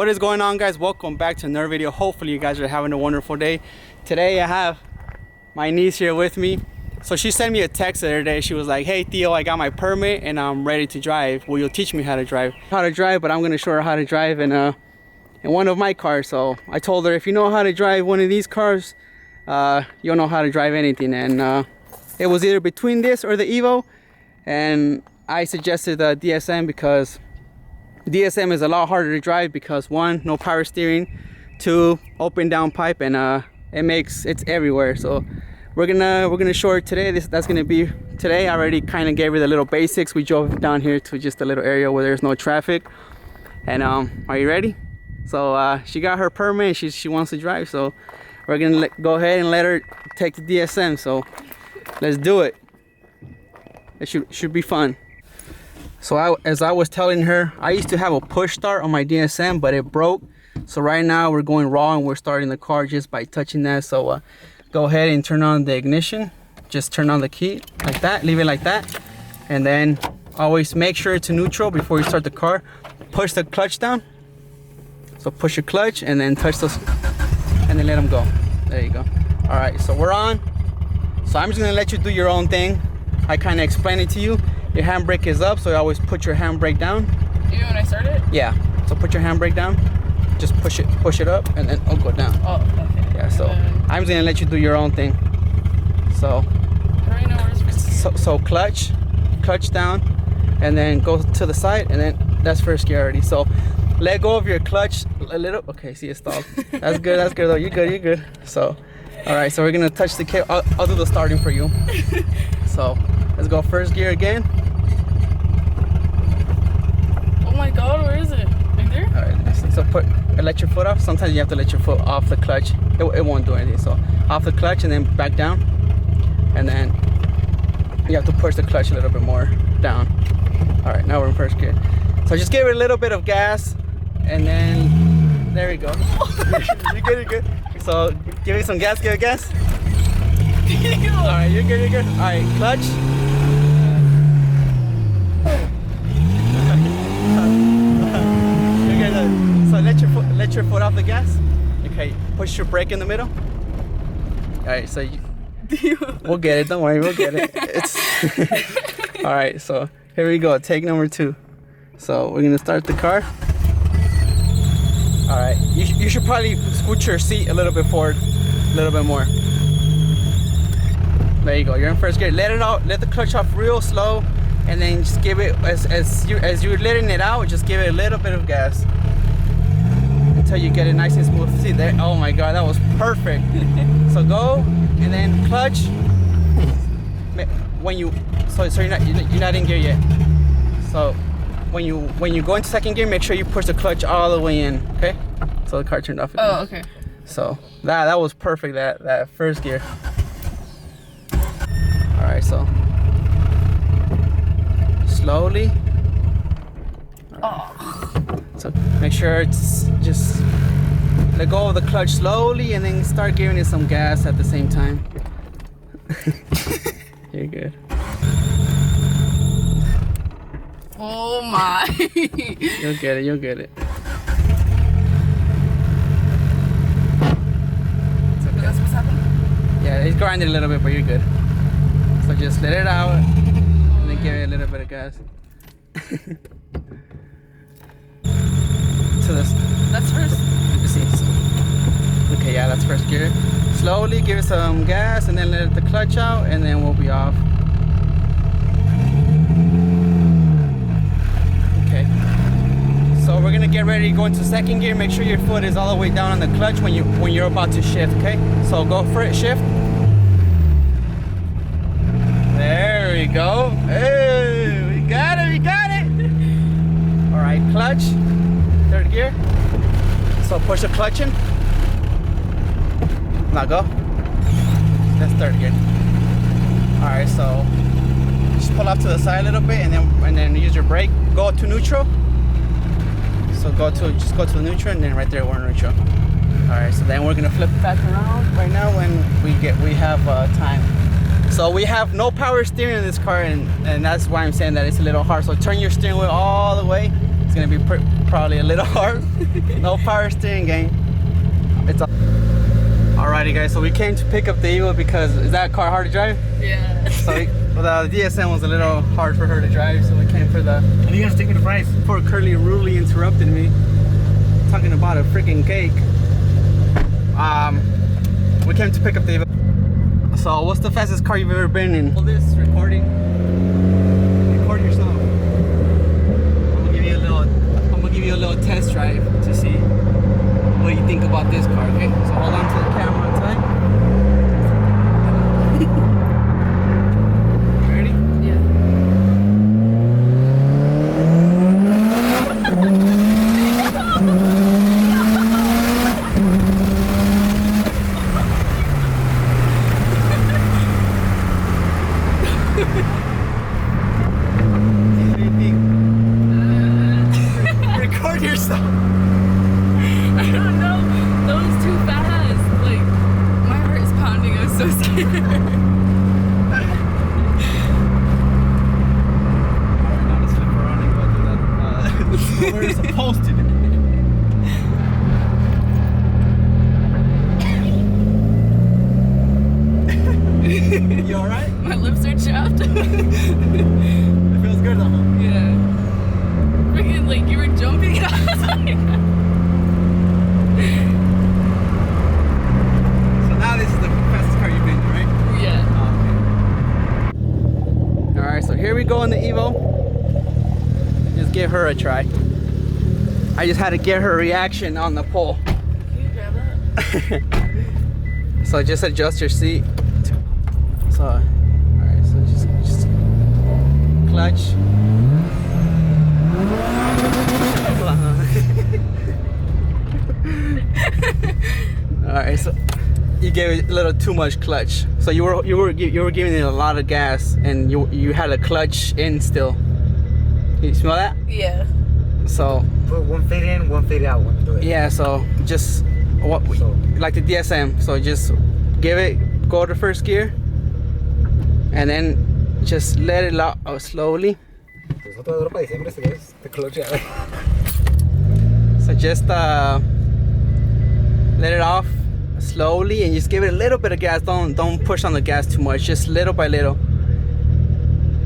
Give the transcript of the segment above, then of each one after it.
What is going on, guys? Welcome back to another video. Hopefully you guys are having a wonderful day. Today I have my niece here with me. So she sent me a text the other day. She was like, hey Theo, I got my permit and I'm ready to drive. Will you teach me how to drive? But I'm gonna show her how to drive in one of my cars. So I told her, if you know how to drive one of these cars, you'll know how to drive anything. And it was either between this or the Evo, and I suggested the DSM because DSM is a lot harder to drive because one, no power steering, two, open down pipe, and it's everywhere. So we're gonna show her today. That's gonna be today. I already kind of gave her the little basics. We drove down here to just a little area where there's no traffic. And are you ready? So she got her permit and she wants to drive, so we're gonna go ahead and let her take the DSM. So let's do it. It should be fun. So as I was telling her, I used to have a push start on my DSM, but it broke. So right now we're going raw and we're starting the car just by touching that. So go ahead and turn on the ignition. Just turn on the key like that, leave it like that. And then always make sure it's neutral before you start the car. Push the clutch down. So push your clutch and then touch those and then let them go. There you go. All right, so we're on. So I'm just gonna let you do your own thing. I kind of explained it to you. Your handbrake is up, so you always put your handbrake down. Even when I start it? Yeah. So put your handbrake down. Just push it up, and then it'll go down. Oh, okay. Yeah. So I'm just gonna let you do your own thing. So. How do I know where's first gear? So clutch down, and then go to the side, and then that's first gear already. So let go of your clutch a little. Okay. See it stalled. That's good. That's good though. You're good. You're good. So. All right. So we're gonna touch the key. I'll do the starting for you. So let's go first gear again. Oh my God, where is it? Right there? All right, so let your foot off. Sometimes you have to let your foot off the clutch. It won't do anything. So off the clutch and then back down, and then you have to push the clutch a little bit more down. All right, now we're in first gear. So just give it a little bit of gas, and then there we go. You're good. You're good. So give it some gas. Give it gas. All right, you're good. You're good. All right, clutch. So let your foot off the gas. Okay, push your brake in the middle. All right, so we'll get it. Don't worry, we'll get it. It's all right. So here we go. Take number 2. So we're gonna start the car. All right, you should probably scoot your seat a little bit forward, a little bit more. There you go. You're in first gear. Let it out. Let the clutch off real slow, and then just give it as you're letting it out. Just give it a little bit of gas until you get it nice and smooth. See there? Oh my God, that was perfect. So go and then clutch. So you're not in gear yet. So when you go into second gear, make sure you push the clutch all the way in. Okay? So the car turned off again. Oh, okay. So that was perfect. That first gear. All right, so slowly. Oh. So make sure it's just let go of the clutch slowly and then start giving it some gas at the same time. You're good. Oh my. You'll get it. You'll get it. It's okay. That's what's happening? Yeah, it's grinding a little bit, but you're good. So just let it out and then give it a little bit of gas. To this. That's first. Let's see. Okay, yeah, that's first gear. Slowly give it some gas and then let the clutch out, and then we'll be off. Okay. So we're gonna get ready to go into second gear. Make sure your foot is all the way down on the clutch when you're about to shift. Okay. So go for it. Shift. There we go. Hey, we got it. We got it. All right, clutch. Third gear. So push the clutch in. Now go. That's third gear. All right, so just pull off to the side a little bit, and then use your brake. Go to neutral. So just go to the neutral, and then right there we're in neutral. All right, so then we're gonna flip back around right now when we have time. So we have no power steering in this car, and that's why I'm saying that it's a little hard. So turn your steering wheel all the way It's gonna be probably a little hard. No power steering, gang. It's alrighty, guys. So we came to pick up the Evo because is that car hard to drive? Yeah. So the DSM was a little hard for her to drive, so we came for the. And you guys take me the price. Poor Curly rudely interrupted me, talking about a freaking cake. We came to pick up the Evo. So what's the fastest car you've ever been in? All this recording. Record yourself. I'm gonna give you a little test drive to see what you think about this car, okay? So hold on to the camera tight. Ready? Yeah. Record yourself. I don't know. That was too fast. Like, my heart is pounding. I was so scared. Now let's flip around and go do that. We're supposed to do. You alright? My lips are chapped. It feels good though. Yeah. Freaking, like, you were jumping. I was like, So now this is the fastest car you've been in, right? yeah. Okay. Alright, so here we go in the Evo. Just give her a try. I just had to get her reaction on the pole. Can you grab that? So just adjust your seat. So, alright, so just clutch. Alright, so you gave it a little too much clutch. So you were giving it a lot of gas, and you had a clutch in still. You smell that? Yeah. So Put one fade in, one fade out when you do it. yeah, so just like the DSM. So just give it, go to first gear, and then just let it out slowly. Pues no te va a durar para diciembre si ves. Te clutch out. So just let it off slowly and just give it a little bit of gas. Don't push on the gas too much. Just little by little.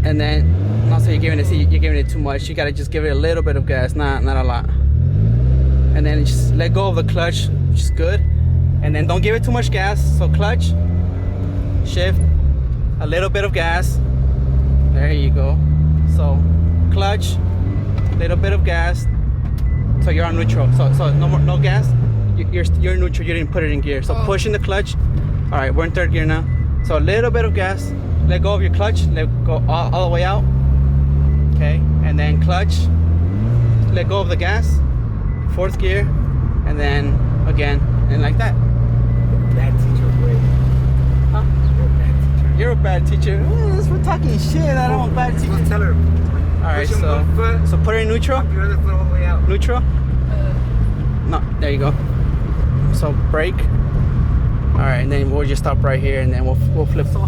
And then also you're giving it too much. You gotta just give it a little bit of gas, not a lot. And then just let go of the clutch, which is good. And then don't give it too much gas. So clutch, shift, a little bit of gas. There you go. So clutch, little bit of gas. So you're on neutral. So no gas. You're neutral. You didn't put it in gear. So pushing the clutch. All right, we're in third gear now. So a little bit of gas. Let go of your clutch. Let go all the way out. Okay, and then clutch. Let go of the gas. Fourth gear, and then again, and like that. Bad teacher, great. Huh? You're a bad teacher. You're a bad teacher. We're talking shit. I don't want bad Just teacher. tell her. All right, Push him one foot, so put it in neutral. pop your other foot all the way out. Neutral. No, there you go. So brake. All right, and then we'll just stop right here, and then we'll flip. So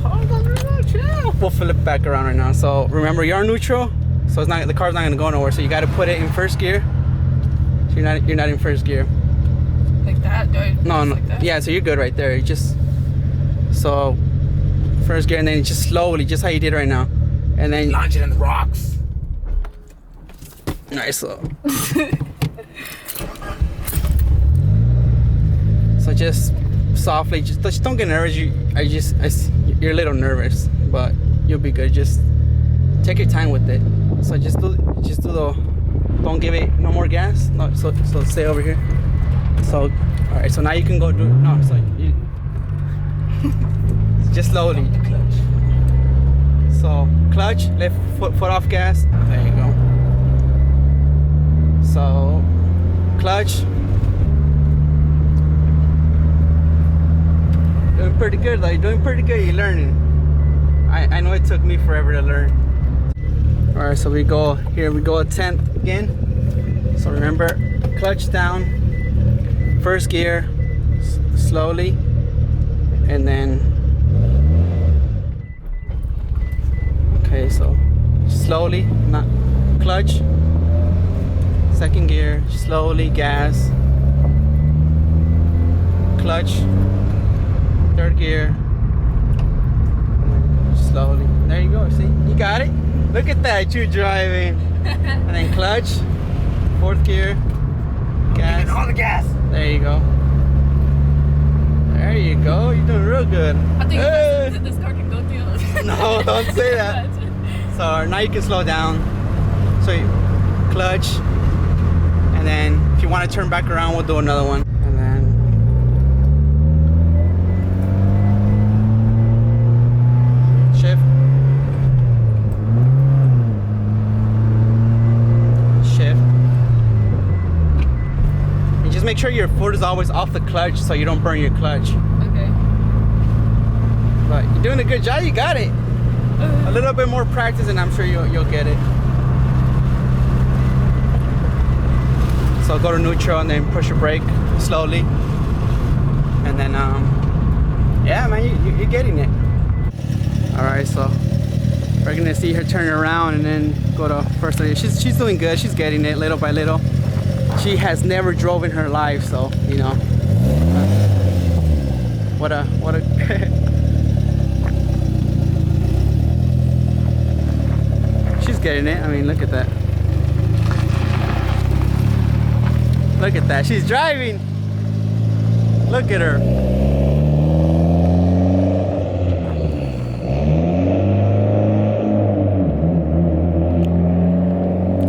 we'll flip back around right now. So remember, you're on neutral, so it's not, the car's not gonna go nowhere. So you got to put it in first gear. So you're not in first gear. Like that? Do I No, just no. like that? Yeah, so you're good right there. You just so first gear, and then just slowly, just how you did right now, and then Launch it in the rocks. nice. So just softly, just don't get nervous. You're a little nervous, but you'll be good. Just take your time with it. So just do the, don't give it no more gas. No, so stay over here. So all right, so now you can go do no. So you just slowly. So clutch, left foot off gas. There you go. So clutch. Doing pretty good, like doing pretty good. You're learning. I know it took me forever to learn. All right, so we go here. We go a 10th again. So remember, clutch down, first gear, slowly, and then okay. So slowly, not clutch. second gear, slowly, gas, clutch, third gear, slowly. There you go, see? You got it? Look at that, you driving. And then clutch, fourth gear, gas. All the gas. There you go. There you go. You're doing real good. I think Hey! this car can go through. No, don't say that. So now you can slow down. So you clutch, and then if you want to turn back around, we'll do another one. And then shift. Shift. And just make sure your foot is always off the clutch so you don't burn your clutch. Okay. But you're doing a good job. You got it. A little bit more practice, and I'm sure you'll get it. So go to neutral and then push your brake slowly, and then yeah, man, you're getting it. All right, so we're gonna see her turn around and then go to first. She's doing good. She's getting it little by little. She has never drove in her life, so you know. What a she's getting it. I mean, look at that. Look at that. She's driving. Look at her.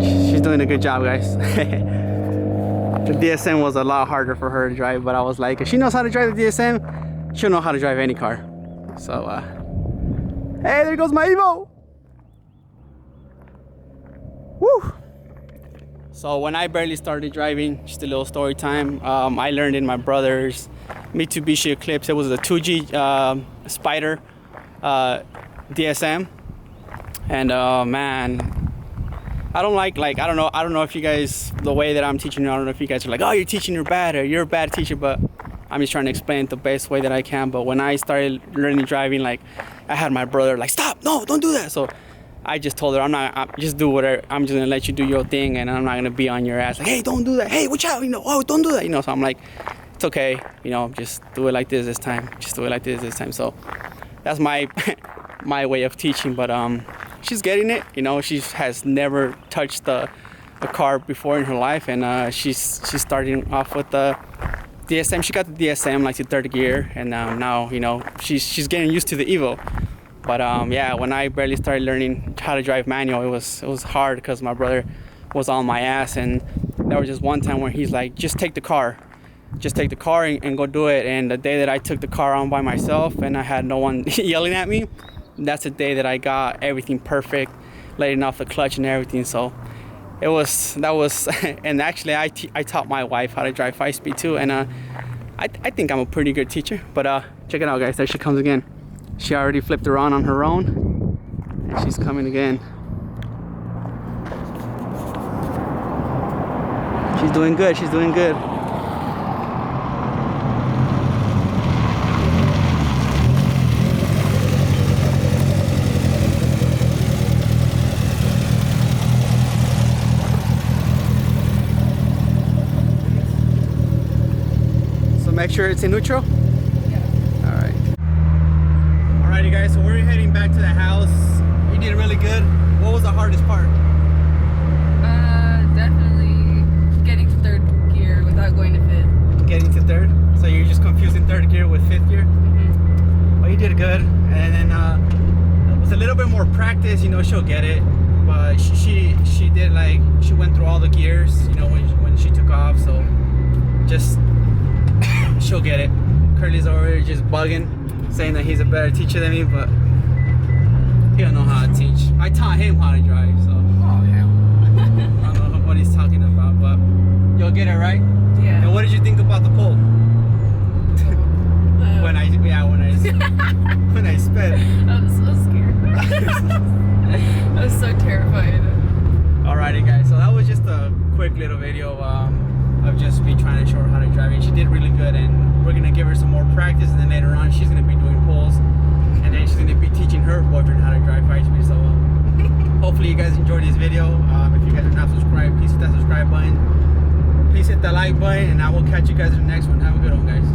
She's doing a good job, guys. The DSM was a lot harder for her to drive, but I was like, if she knows how to drive the DSM, she'll know how to drive any car. So, hey, there goes my Evo. Woo! So when I barely started driving, just a little story time. I learned in my brother's Mitsubishi Eclipse. It was a 2G Spider DSM, and man, I don't like I don't know if you guys, the way that I'm teaching you, I don't know if you guys are like, oh, you're teaching her bad, or you're a bad teacher, but I'm just trying to explain it the best way that I can. But when I started learning driving, like, I had my brother like, stop, no, don't do that. So I just told her, just do whatever. I'm just gonna let you do your thing, and I'm not gonna be on your ass like, hey, don't do that. Hey, watch out, you know. Oh, don't do that, you know. So I'm like, it's okay, you know. Just do it like this time. Just do it like this time. So that's my my way of teaching. But she's getting it. You know, she has never touched a car before in her life, and she's starting off with the DSM. She got the DSM like the third gear, and now you know she's getting used to the Evo. But yeah, when I barely started learning how to drive manual, it was hard because my brother was on my ass, and there was just one time where he's like, just take the car and go do it. And the day that I took the car on by myself and I had no one yelling at me, that's the day that I got everything perfect, letting off the clutch and everything. So that was and actually I taught my wife how to drive 5-speed too, and I think I'm a pretty good teacher. But check it out, guys, there she comes again. She already flipped around on her own, and she's coming again. She's doing good, she's doing good. So make sure it's in neutral? Alrighty, guys, so we're heading back to the house. You did really good. What was the hardest part? Definitely getting to third gear without going to fifth. Getting to third? So you're just confusing third gear with fifth gear? Mm-hmm. Well, you did good. And then with a little bit more practice, you know, she'll get it. But she did, like, she went through all the gears, you know, when she took off. So just, she'll get it. Curly's over here just bugging, saying that he's a better teacher than me, but he don't know how to teach. I taught him how to drive, so. Oh, yeah. I don't know what he's talking about, but you'll get it, right? Yeah. And what did you think about the pole? when I sped. I was so scared. I was so terrified. Alrighty, guys, so that was just a quick little video of just me trying to show her how to drive, and she did really good, and we're gonna give her some more practice, and then later on she's gonna be doing pulls, and then she's gonna be teaching her boyfriend how to drive 5-speed. So hopefully hopefully you guys enjoyed this video. If you guys are not subscribed, please hit that subscribe button. Please hit that like button, and I will catch you guys in the next one. Have a good one, guys.